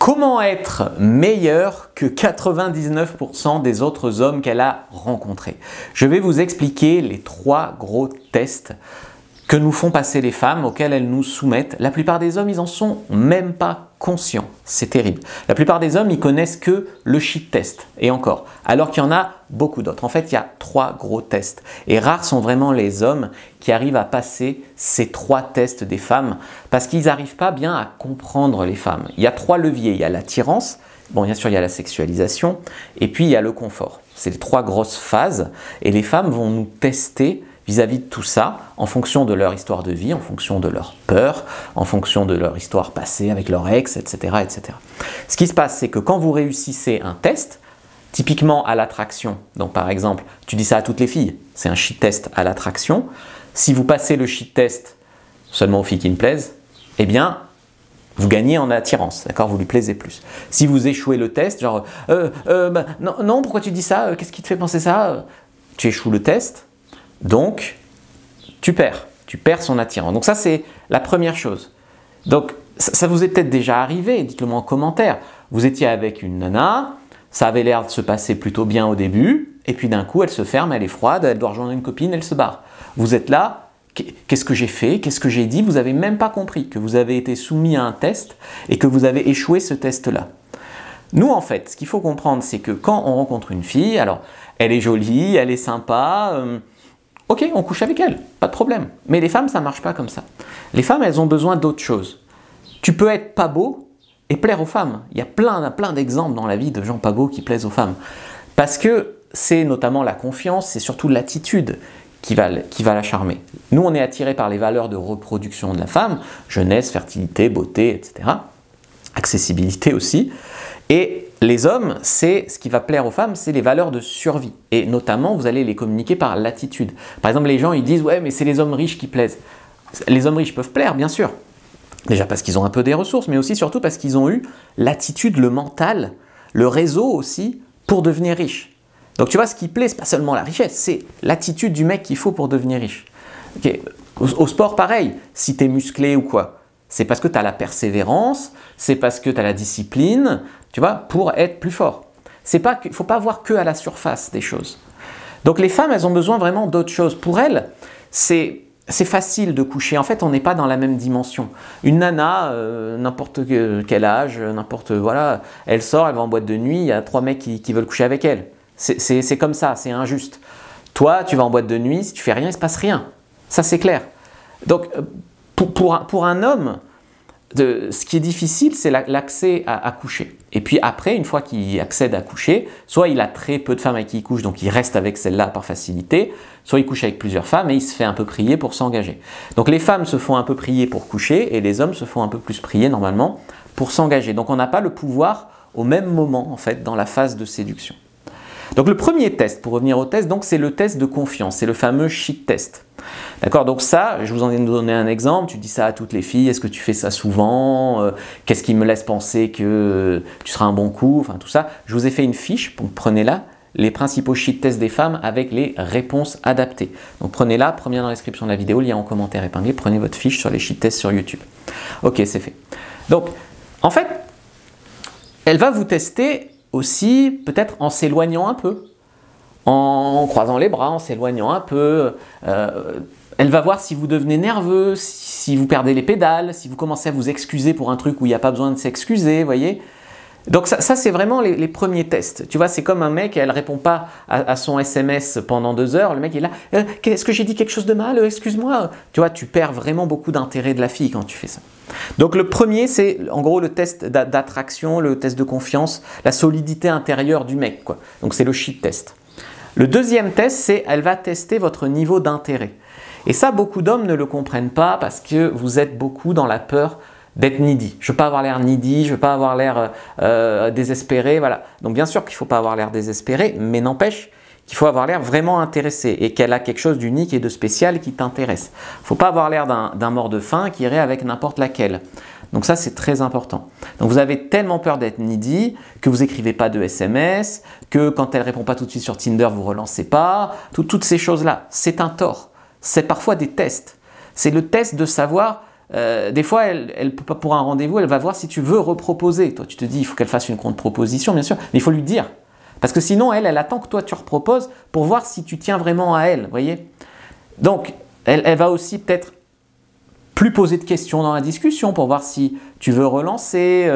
Comment être meilleur que 99% des autres hommes qu'elle a rencontrés? Je vais vous expliquer les 3 gros tests que nous font passer les femmes, auxquels elles nous soumettent. La plupart des hommes, ils en sont même pas conscients. C'est terrible. La plupart des hommes, ils connaissent que le shit test, et encore, alors qu'il y en a beaucoup d'autres. En fait, il y a 3 gros tests. Et rares sont vraiment les hommes qui arrivent à passer ces 3 tests des femmes, parce qu'ils n'arrivent pas bien à comprendre les femmes. Il y a 3 leviers. Il y a l'attirance, bon, bien sûr, il y a la sexualisation, et puis il y a le confort. C'est les 3 grosses phases, et les femmes vont nous tester vis-à-vis de tout ça, en fonction de leur histoire de vie, en fonction de leur peur, en fonction de leur histoire passée avec leur ex, etc., etc. Ce qui se passe, c'est que quand vous réussissez un test, typiquement à l'attraction, donc par exemple, tu dis ça à toutes les filles, c'est un shit test à l'attraction, si vous passez le shit test seulement aux filles qui me plaisent, eh bien, vous gagnez en attirance, d'accord? Vous lui plaisez plus. Si vous échouez le test, genre non, pourquoi tu dis ça? Qu'est-ce qui te fait penser ça? Tu échoues le test. Donc, tu perds son attirance. Donc ça, c'est la première chose. Donc, ça vous est peut-être déjà arrivé, dites-le moi en commentaire. Vous étiez avec une nana, ça avait l'air de se passer plutôt bien au début, et puis d'un coup, elle se ferme, elle est froide, elle doit rejoindre une copine, elle se barre. Vous êtes là, qu'est-ce que j'ai fait? Qu'est-ce que j'ai dit? Vous n'avez même pas compris que vous avez été soumis à un test et que vous avez échoué ce test-là. Nous, en fait, ce qu'il faut comprendre, c'est que quand on rencontre une fille, alors, elle est jolie, elle est sympa, ok, on couche avec elle, pas de problème. Mais les femmes, ça ne marche pas comme ça. Les femmes, elles ont besoin d'autre chose. Tu peux être pas beau et plaire aux femmes. Il y a plein d'exemples dans la vie de gens pas beaux qui plaisent aux femmes. Parce que c'est notamment la confiance, c'est surtout l'attitude qui va la charmer. Nous, on est attirés par les valeurs de reproduction de la femme, jeunesse, fertilité, beauté, etc. Accessibilité aussi. Et les hommes, c'est ce qui va plaire aux femmes, c'est les valeurs de survie. Et notamment, vous allez les communiquer par l'attitude. Par exemple, les gens, ils disent « Ouais, mais c'est les hommes riches qui plaisent ». Les hommes riches peuvent plaire, bien sûr. Déjà parce qu'ils ont un peu des ressources, mais aussi surtout parce qu'ils ont eu l'attitude, le mental, le réseau aussi, pour devenir riches. Donc tu vois, ce qui plaît, c'est pas seulement la richesse, c'est l'attitude du mec qu'il faut pour devenir riche. Okay. Au sport, pareil, si tu es musclé ou quoi, c'est parce que tu as la persévérance, c'est parce que tu as la discipline, tu vois, pour être plus fort. Il ne faut pas voir que à la surface des choses. Donc les femmes, elles ont besoin vraiment d'autre chose. Pour elles, c'est facile de coucher. En fait, on n'est pas dans la même dimension. Une nana, n'importe quel âge, voilà, elle sort, elle va en boîte de nuit, il y a 3 mecs qui veulent coucher avec elle. C'est comme ça, c'est injuste. Toi, tu vas en boîte de nuit, si tu fais rien, il ne se passe rien. Ça, c'est clair. Donc, pour un homme, ce qui est difficile, c'est l'accès à coucher. Et puis après, une fois qu'il accède à coucher, soit il a très peu de femmes avec qui il couche, donc il reste avec celle-là par facilité, soit il couche avec plusieurs femmes et il se fait un peu prier pour s'engager. Donc les femmes se font un peu prier pour coucher et les hommes se font un peu plus prier normalement pour s'engager. Donc on n'a pas le pouvoir au même moment en fait dans la phase de séduction. Donc le premier test, pour revenir au test, c'est le test de confiance, c'est le fameux shit test. D'accord, donc ça, je vous en ai donné un exemple, tu dis ça à toutes les filles, est-ce que tu fais ça souvent, qu'est-ce qui me laisse penser que tu seras un bon coup, enfin tout ça. Je vous ai fait une fiche, donc prenez-la, les principaux shit tests des femmes avec les réponses adaptées. Donc prenez-la, première dans la description de la vidéo, lien en commentaire épinglé, prenez votre fiche sur les shit tests sur YouTube. Ok, c'est fait. Donc, en fait, elle va vous tester aussi peut-être en s'éloignant un peu, en croisant les bras, en s'éloignant un peu. Elle va voir si vous devenez nerveux, si vous perdez les pédales, si vous commencez à vous excuser pour un truc où il n'y a pas besoin de s'excuser, vous voyez. Donc ça c'est vraiment les premiers tests. Tu vois, c'est comme un mec, elle ne répond pas à son SMS pendant 2 heures, le mec est là, est-ce que j'ai dit quelque chose de mal, excuse-moi. Tu vois, tu perds vraiment beaucoup d'intérêt de la fille quand tu fais ça. Donc le premier, c'est en gros le test d'attraction, le test de confiance, la solidité intérieure du mec, quoi. Donc c'est le shit test. Le deuxième test, c'est elle va tester votre niveau d'intérêt. Et ça, beaucoup d'hommes ne le comprennent pas parce que vous êtes beaucoup dans la peur d'être needy. Je ne veux pas avoir l'air needy, je ne veux pas avoir l'air désespéré, voilà. Donc bien sûr qu'il ne faut pas avoir l'air désespéré, mais n'empêche qu'il faut avoir l'air vraiment intéressé et qu'elle a quelque chose d'unique et de spécial qui t'intéresse. Il ne faut pas avoir l'air d'un mort de faim qui irait avec n'importe laquelle. Donc ça, c'est très important. Donc vous avez tellement peur d'être needy que vous n'écrivez pas de SMS, que quand elle ne répond pas tout de suite sur Tinder, vous ne relancez pas. Toutes ces choses-là, c'est un tort. C'est parfois des tests. C'est le test de savoir des fois, pour un rendez-vous, elle va voir si tu veux reproposer. Toi, tu te dis, il faut qu'elle fasse une contre-proposition, bien sûr, mais il faut lui dire. Parce que sinon, elle attend que toi, tu reproposes pour voir si tu tiens vraiment à elle, vous voyez. Donc, elle va aussi peut-être plus poser de questions dans la discussion pour voir si tu veux relancer.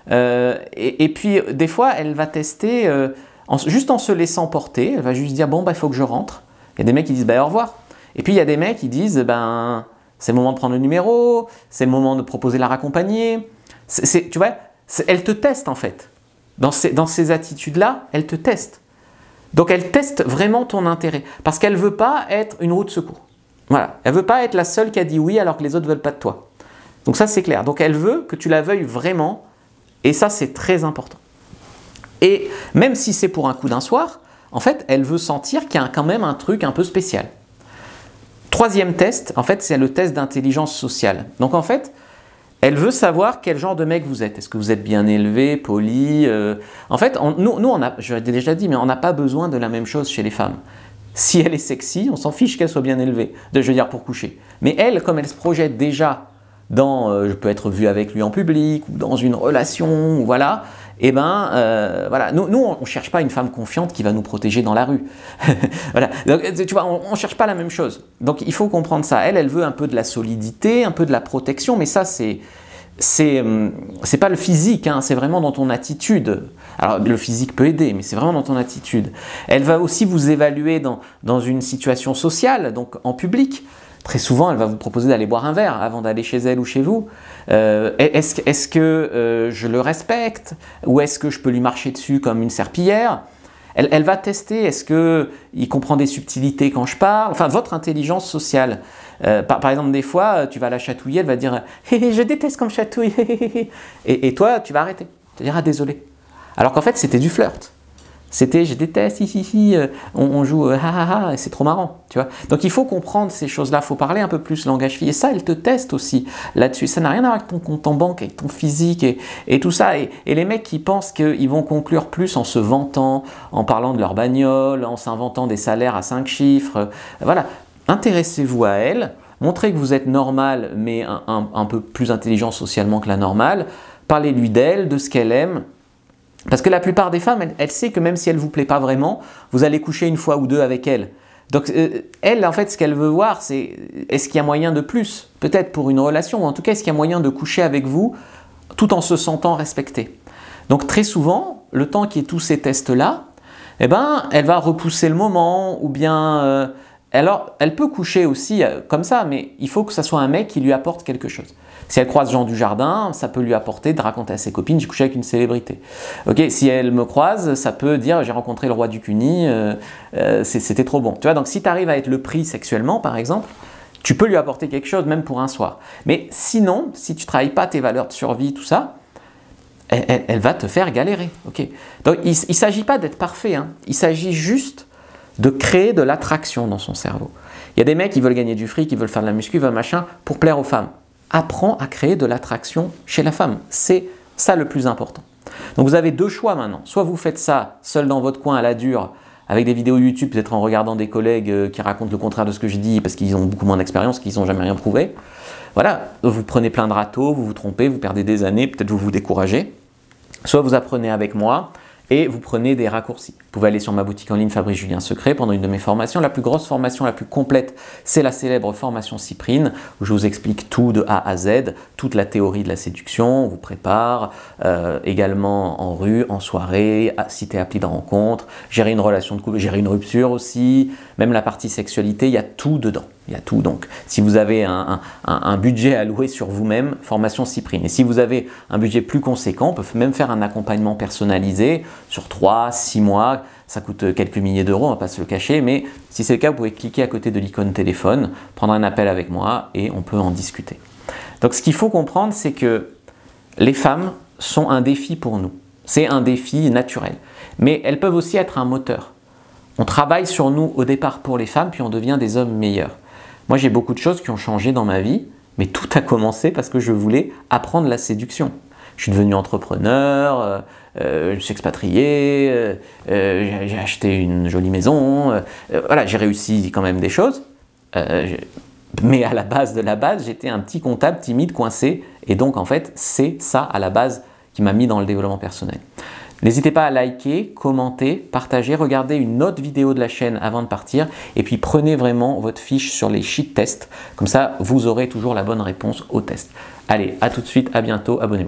Et puis, des fois, elle va tester, juste en se laissant porter, elle va juste dire, bon, il faut que je rentre. Il y a des mecs qui disent, au revoir. Et puis, il y a des mecs qui disent, c'est le moment de prendre le numéro, c'est le moment de proposer de la raccompagner. Tu vois, elle te teste en fait. Dans ces attitudes-là, elle te teste. Donc elle teste vraiment ton intérêt. Parce qu'elle ne veut pas être une roue de secours. Voilà. Elle ne veut pas être la seule qui a dit oui alors que les autres ne veulent pas de toi. Donc ça c'est clair. Donc elle veut que tu la veuilles vraiment. Et ça c'est très important. Et même si c'est pour un coup d'un soir, en fait elle veut sentir qu'il y a quand même un truc un peu spécial. Troisième test, en fait, c'est le test d'intelligence sociale. Donc, en fait, elle veut savoir quel genre de mec vous êtes. Est-ce que vous êtes bien élevé, poli En fait, je l'ai déjà dit, mais on n'a pas besoin de la même chose chez les femmes. Si elle est sexy, on s'en fiche qu'elle soit bien élevée, je veux dire pour coucher. Mais elle, comme elle se projette déjà dans je peux être vue avec lui en public, ou dans une relation, ou voilà, eh voilà. Nous on ne cherche pas une femme confiante qui va nous protéger dans la rue. Voilà. Donc, tu vois, on ne cherche pas la même chose. Donc il faut comprendre ça. Elle veut un peu de la solidité, un peu de la protection, mais ça c'est pas le physique, hein, c'est vraiment dans ton attitude. Alors le physique peut aider, mais c'est vraiment dans ton attitude. Elle va aussi vous évaluer dans une situation sociale, donc en public. Très souvent, elle va vous proposer d'aller boire un verre avant d'aller chez elle ou chez vous. Est-ce que je le respecte? Ou est-ce que je peux lui marcher dessus comme une serpillière? Elle va tester, est-ce qu'il comprend des subtilités quand je parle? Enfin, votre intelligence sociale. Par exemple, des fois, tu vas la chatouiller, elle va dire « je déteste comme chatouille ». Et toi, tu vas arrêter. Tu vas dire « ah, désolé ». Alors qu'en fait, c'était du flirt. C'était « je déteste, on joue ha, et c'est trop marrant ». Tu vois. Donc il faut comprendre ces choses-là, il faut parler un peu plus langage fille. Et ça, elle te teste aussi là-dessus. Ça n'a rien à voir avec ton compte en banque, avec ton physique et tout ça. Et les mecs qui pensent qu'ils vont conclure plus en se vantant, en parlant de leur bagnole, en s'inventant des salaires à 5 chiffres. Voilà, intéressez-vous à elle, montrez que vous êtes normal, mais un peu plus intelligent socialement que la normale. Parlez-lui d'elle, de ce qu'elle aime. Parce que la plupart des femmes, elle sait que même si elle ne vous plaît pas vraiment, vous allez coucher une fois ou deux avec elle. Donc elle, en fait, ce qu'elle veut voir, c'est est-ce qu'il y a moyen de plus? Peut-être pour une relation, ou en tout cas, est-ce qu'il y a moyen de coucher avec vous tout en se sentant respectée? Donc très souvent, le temps qu'il y ait tous ces tests-là, eh ben, elle va repousser le moment, ou bien... alors, elle peut coucher aussi comme ça, mais il faut que ce soit un mec qui lui apporte quelque chose. Si elle croise Jean Dujardin, ça peut lui apporter de raconter à ses copines « j'ai couché avec une célébrité ». Okay, si elle me croise, ça peut dire « j'ai rencontré le roi du Cuny, c'était trop bon ». Tu vois, donc si tu arrives à être le prix sexuellement, par exemple, tu peux lui apporter quelque chose, même pour un soir. Mais sinon, si tu ne travailles pas tes valeurs de survie, tout ça, elle va te faire galérer. Okay. Donc il ne s'agit pas d'être parfait, hein. Il s'agit juste de créer de l'attraction dans son cerveau. Il y a des mecs qui veulent gagner du fric, qui veulent faire de la muscu, qui veulent machin, pour plaire aux femmes. Apprends à créer de l'attraction chez la femme. C'est ça le plus important. Donc vous avez deux choix maintenant. Soit vous faites ça seul dans votre coin à la dure, avec des vidéos YouTube, peut-être en regardant des collègues qui racontent le contraire de ce que je dis, parce qu'ils ont beaucoup moins d'expérience, qu'ils n'ont jamais rien prouvé. Voilà, vous prenez plein de râteaux, vous vous trompez, vous perdez des années, peut-être vous vous découragez. Soit vous apprenez avec moi, et vous prenez des raccourcis. Vous pouvez aller sur ma boutique en ligne Fabrice Julien Secret pendant une de mes formations. La plus grosse formation, la plus complète, c'est la célèbre formation Cyprine, où je vous explique tout de A à Z, toute la théorie de la séduction, on vous prépare, également en rue, en soirée, citer appli de rencontre, gérer une relation de couple, gérer une rupture aussi, même la partie sexualité, il y a tout dedans. Il y a tout. Donc, si vous avez un budget alloué sur vous-même, formation Cyprine. Et si vous avez un budget plus conséquent, on peut même faire un accompagnement personnalisé sur 3, 6 mois. Ça coûte quelques milliers d'euros, on ne va pas se le cacher. Mais si c'est le cas, vous pouvez cliquer à côté de l'icône téléphone, prendre un appel avec moi et on peut en discuter. Donc, ce qu'il faut comprendre, c'est que les femmes sont un défi pour nous. C'est un défi naturel. Mais elles peuvent aussi être un moteur. On travaille sur nous au départ pour les femmes, puis on devient des hommes meilleurs. Moi, j'ai beaucoup de choses qui ont changé dans ma vie, mais tout a commencé parce que je voulais apprendre la séduction. Je suis devenu entrepreneur, je me suis expatrié, j'ai acheté une jolie maison, voilà, j'ai réussi quand même des choses. Mais à la base de la base, j'étais un petit comptable timide, coincé. Et donc, en fait, c'est ça à la base qui m'a mis dans le développement personnel. N'hésitez pas à liker, commenter, partager, regardez une autre vidéo de la chaîne avant de partir. Et puis, prenez vraiment votre fiche sur les sheet tests. Comme ça, vous aurez toujours la bonne réponse au test. Allez, à tout de suite, à bientôt, abonnez-vous.